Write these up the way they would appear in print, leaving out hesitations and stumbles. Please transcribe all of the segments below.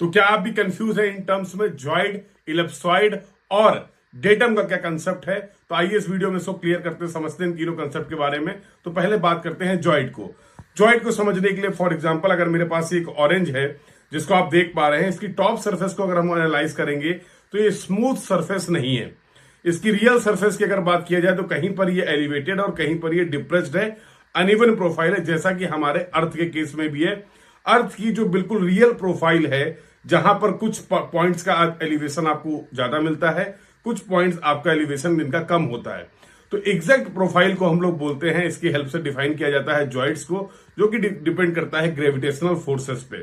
तो क्या आप भी कंफ्यूज है इन टर्म्स में जॉइड, इलिप्सॉइड और डेटम का क्या कंसेप्ट है? तो आइए इस वीडियो में इसको क्लियर करते समझते हैं इन तीनों कंसेप्ट के बारे में। तो पहले बात करते हैं जॉइड को। जॉइड को समझने के लिए फॉर एग्जांपल अगर मेरे पास एक ऑरेंज है जिसको आप देख पा रहे हैं, इसकी टॉप सरफेस को अगर हम एनालाइज करेंगे तो ये स्मूथ सरफेस नहीं है। इसकी रियल सरफेस की अगर बात किया जाए तो कहीं पर ये एलिवेटेड और कहीं पर ये डिप्रेस्ड है, अनइवन प्रोफाइल है, जैसा कि हमारे अर्थ के केस में भी है। अर्थ की जो बिल्कुल रियल प्रोफाइल है, जहां पर कुछ पॉइंट्स का एलिवेशन आपको ज्यादा मिलता है, कुछ पॉइंट्स आपका एलिवेशन इनका कम होता है। तो एग्जैक्ट प्रोफाइल को हम लोग बोलते हैं, इसकी हेल्प से डिफाइन किया जाता है जॉइड्स को, जो कि डिपेंड करता है ग्रेविटेशनल फोर्सेस पे।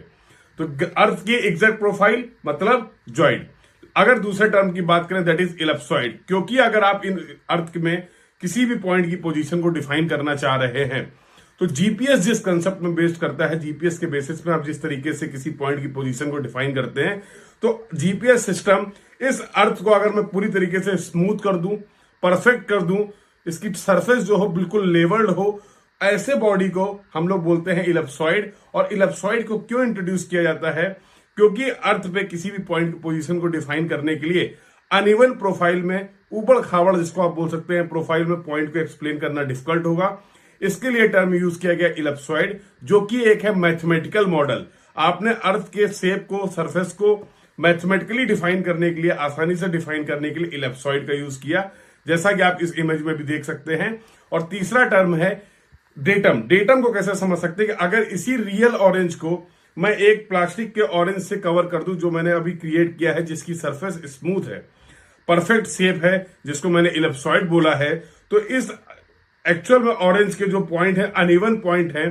तो अर्थ की एग्जैक्ट प्रोफाइल मतलब जॉइड। अगर दूसरे टर्म की बात करें दैट इज इलिप्सॉइड, क्योंकि अगर आप इन अर्थ में किसी भी पॉइंट की पोजीशन को डिफाइन करना चाह रहे हैं तो जीपीएस जिस कंसेप्ट में बेस्ड करता है, जीपीएस के बेसिस में आप जिस तरीके से किसी पॉइंट की पोजीशन को डिफाइन करते हैं, तो जीपीएस सिस्टम इस अर्थ को अगर मैं पूरी तरीके से स्मूथ कर दूं, परफेक्ट कर दूं, इसकी सरफेस जो हो बिल्कुल लेवल्ड हो, ऐसे बॉडी को हम लोग बोलते हैं इलिप्सॉइड। और इलिप्सॉइड को क्यों इंट्रोड्यूस किया जाता है? क्योंकि अर्थ पे किसी भी पॉइंट की पोजीशन को डिफाइन करने के लिए अनइवन प्रोफाइल में, ऊबड़ खाबड़ जिसको आप बोल सकते हैं, प्रोफाइल में पॉइंट को एक्सप्लेन करना डिफिकल्ट होगा। इसके लिए टर्म यूज किया गया इलिप्सॉइड, जो कि एक है मैथमेटिकल मॉडल। आपने अर्थ के शेप को, सरफेस को मैथमेटिकली डिफाइन करने के लिए, आसानी से डिफाइन करने के लिए इलिप्सॉइड का यूज किया, जैसा कि आप इस इमेज में भी देख सकते हैं। और तीसरा टर्म है डेटम। डेटम को कैसे समझ सकते हैं कि अगर इसी रियल ऑरेंज को मैं एक प्लास्टिक के ऑरेंज से कवर कर दूं, जो मैंने अभी क्रिएट किया है, जिसकी सरफेस स्मूथ है, परफेक्ट शेप है, जिसको मैंने इलिप्सॉइड बोला है, तो इस एक्चुअल में ऑरेंज के जो पॉइंट है, अनइवन पॉइंट है,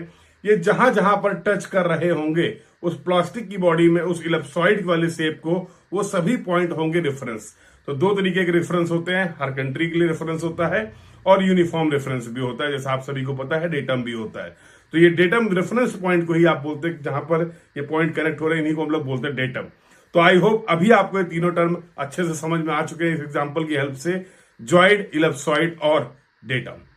ये जहां जहां पर टच कर रहे होंगे उस प्लास्टिक की बॉडी में, उस इलिप्सॉइड वाले शेप को, वो सभी पॉइंट होंगे रेफरेंस। तो दो तरीके के रेफरेंस होते हैं, हर कंट्री के लिए रेफरेंस होता है और यूनिफॉर्म रेफरेंस भी होता है, जैसा आप सभी को पता है डेटम भी होता है। तो ये डेटम रेफरेंस पॉइंट को ही आप बोलते हैं, जहां पर ये पॉइंट कनेक्ट हो रहे हैं, इन्हीं को हम लोग बोलते हैं डेटम। तो आई होप अभी आपको ये तीनों टर्म अच्छे से समझ में आ चुके हैं इस एग्जाम्पल की हेल्प से, जॉइड, इलिप्सॉइड और डेटम।